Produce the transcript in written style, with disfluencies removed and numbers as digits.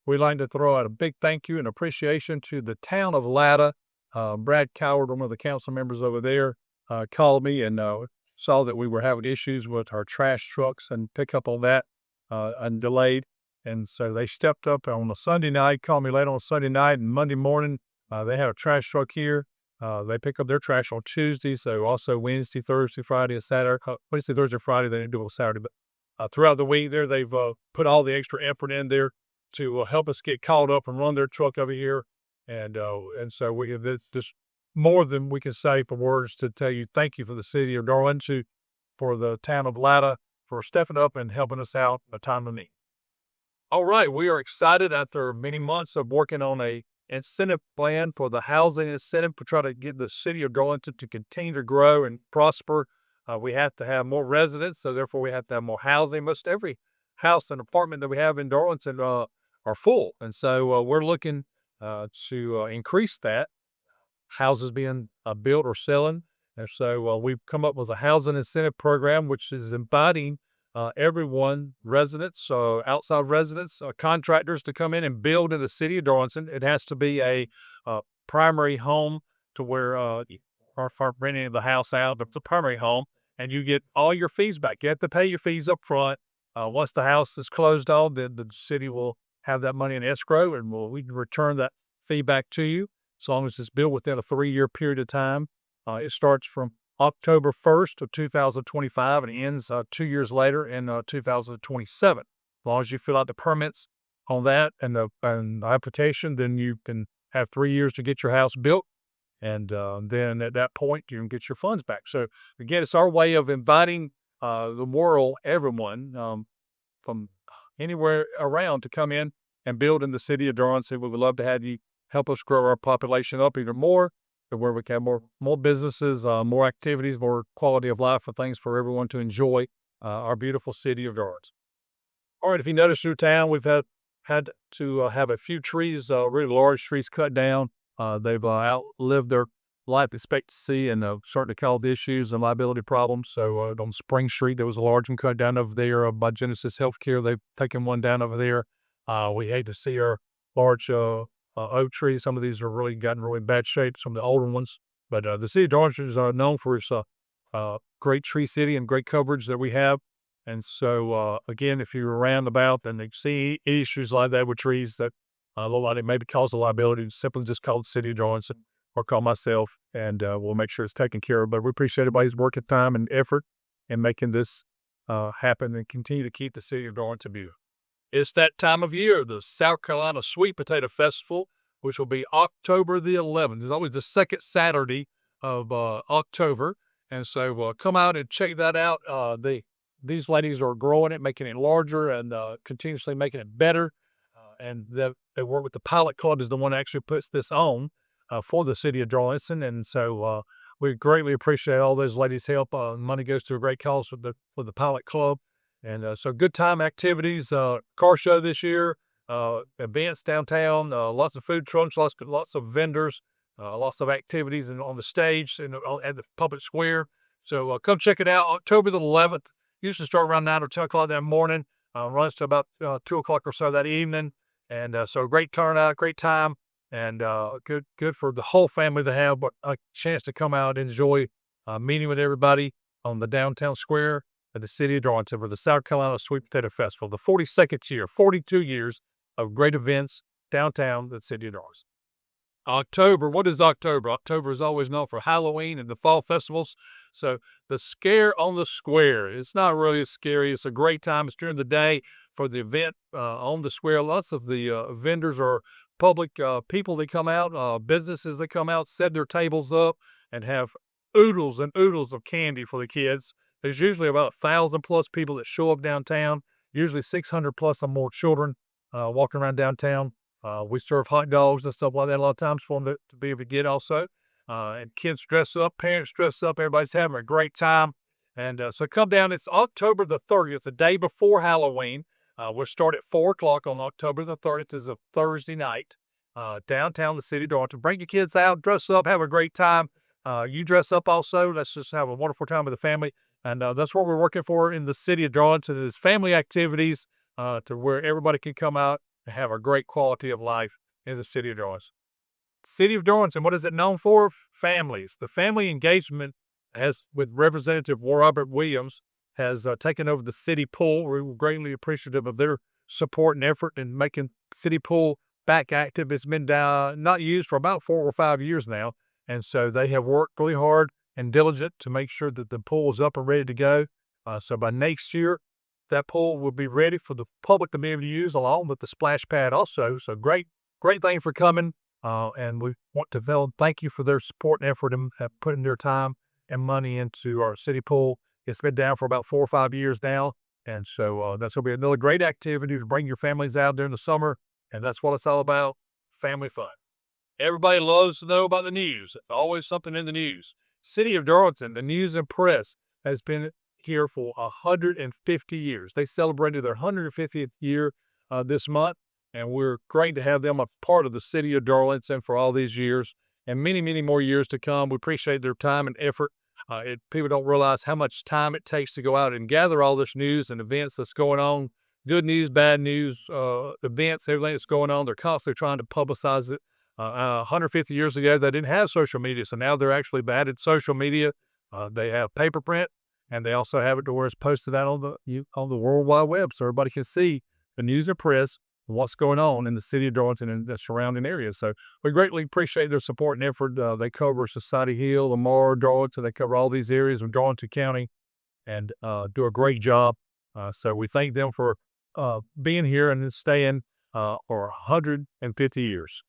we'd like to throw out a big thank you and appreciation to the town of Latta. Brad Coward, one of the council members over there, called me and saw that we were having issues with our trash trucks and pickup on that and delayed. And so they stepped up on a Sunday night, called me late on a Sunday night, and Monday morning, they had a trash truck here. They pick up their trash on Tuesday, so also Wednesday, Thursday, Friday, and Saturday. Wednesday, Thursday, Friday, they didn't do it on Saturday, but throughout the week there, they've put all the extra effort in there to help us get caught up and run their truck over here. And so this more than we can say for words to tell you thank you for the city of Darlington, for the town of Latta, for stepping up and helping us out in a time of need. All right, we are excited after many months of working on a incentive plan for the housing incentive to try to get the city of Darlington to continue to grow and prosper. We have to have more residents, so therefore we have to have more housing. Most every house and apartment that we have in Darlington are full, and so we're looking to increase that. Houses being built or selling, and so we've come up with a housing incentive program, which is inviting everyone, residents, outside residents, contractors to come in and build in the city of Darlington. It has to be a primary home to where or for renting the house out, but it's a primary home, and you get all your fees back. You have to pay your fees up front. Once the house is closed on, then the city will have that money in escrow, and we can return that fee back to you as long as it's built within a 3-year period of time. It starts from October 1st of 2025 and ends 2 years later in 2027. As long as you fill out the permits on that and the application, then you can have 3 years to get your house built. And then at that point, you can get your funds back. So again, it's our way of inviting the world, everyone from anywhere around to come in and build in the city of Darlington. We would love to have you help us grow our population up even more, to where we can have more businesses, more activities, more quality of life, for things for everyone to enjoy our beautiful city of Darlington. All right, if you notice through town, we've had to have a few trees, really large trees cut down. They've outlived their life expectancy and starting to cause issues and liability problems. So on Spring Street, there was a large one cut down over there by Genesis Healthcare. They've taken one down over there. We hate to see our large oak trees. Some of these are really gotten really bad shape, some of the older ones. But the city of Darlington is known for its great tree city and great coverage that we have. And so, again, if you're around about and you see issues like that with trees that look like it maybe cause a liability, simply just call the city of Darlington or call myself, and we'll make sure it's taken care of. But we appreciate everybody's work and time and effort in making this happen and continue to keep the city of Darlington beautiful. It's that time of year, the South Carolina Sweet Potato Festival, which will be October the 11th. It's always the second Saturday of October. And so come out and check that out. These ladies are growing it, making it larger, and continuously making it better. And they work with the Pilot Club, is the one that actually puts this on for the city of Darlington. And so we greatly appreciate all those ladies' help. Money goes to a great cause for the Pilot Club. And so good time activities, car show this year, events downtown, lots of food trucks, lots of vendors, lots of activities on the stage and at the public square. So come check it out. October the 11th, usually start around 9 or 10 o'clock that morning, runs to about 2 o'clock or so that evening. And so great turnout, great time, and good for the whole family to have a chance to come out and enjoy meeting with everybody on the downtown square of the city of Darlington for the South Carolina Sweet Potato Festival, the 42nd year, 42 years of great events downtown the city of Darlington. October, what is October? October is always known for Halloween and the fall festivals. So the Scare on the Square, it's not really scary. It's a great time. It's during the day for the event on the square. Lots of the vendors are public people that come out, businesses that come out, set their tables up, and have oodles and oodles of candy for the kids. There's usually about 1,000 plus people that show up downtown, usually 600 plus or more children walking around downtown. We serve hot dogs and stuff like that a lot of times for them to be able to get also. And kids dress up, parents dress up, everybody's having a great time. And so come down. It's October the 30th, the day before Halloween. We'll start at 4 o'clock on October the 30th. Is a Thursday night downtown the city of Darlington. Bring your kids out, dress up, have a great time. You dress up also. Let's just have a wonderful time with the family. And that's what we're working for in the city of Darlington, is family activities to where everybody can come out and have a great quality of life in the city of Darlington. City of Darlington, what is it known for? Families. The family engagement has, with Representative Robert Williams, has taken over the city pool. We're greatly appreciative of their support and effort in making city pool back active. It's been not used for about 4 or 5 years now, and so they have worked really hard and diligent to make sure that the pool is up and ready to go. So by next year, that pool will be ready for the public to be able to use, along with the splash pad also. So great thing for coming. And we want to thank you for their support and effort and putting their time and money into our city pool. It's been down for about 4 or 5 years now. And so that's going to be another great activity to bring your families out during the summer. And that's what it's all about, family fun. Everybody loves to know about the news. Always something in the news. City of Darlington, the news and press, has been here for 150 years. They celebrated their 150th year this month, and we're great to have them a part of the City of Darlington for all these years and many, many more years to come. We appreciate their time and effort. People don't realize how much time it takes to go out and gather all this news and events that's going on. Good news, bad news, events, everything that's going on. They're constantly trying to publicize it. 150 years ago, they didn't have social media, so now they're actually added social media. They have paper print, and they also have it to where it's posted out on the World Wide Web, so everybody can see the news and press and what's going on in the city of Darlington and the surrounding areas. So we greatly appreciate their support and effort. They cover Society Hill, Lamar, Darlington. They cover all these areas of Darlington County and do a great job. So we thank them for being here and staying for 150 years.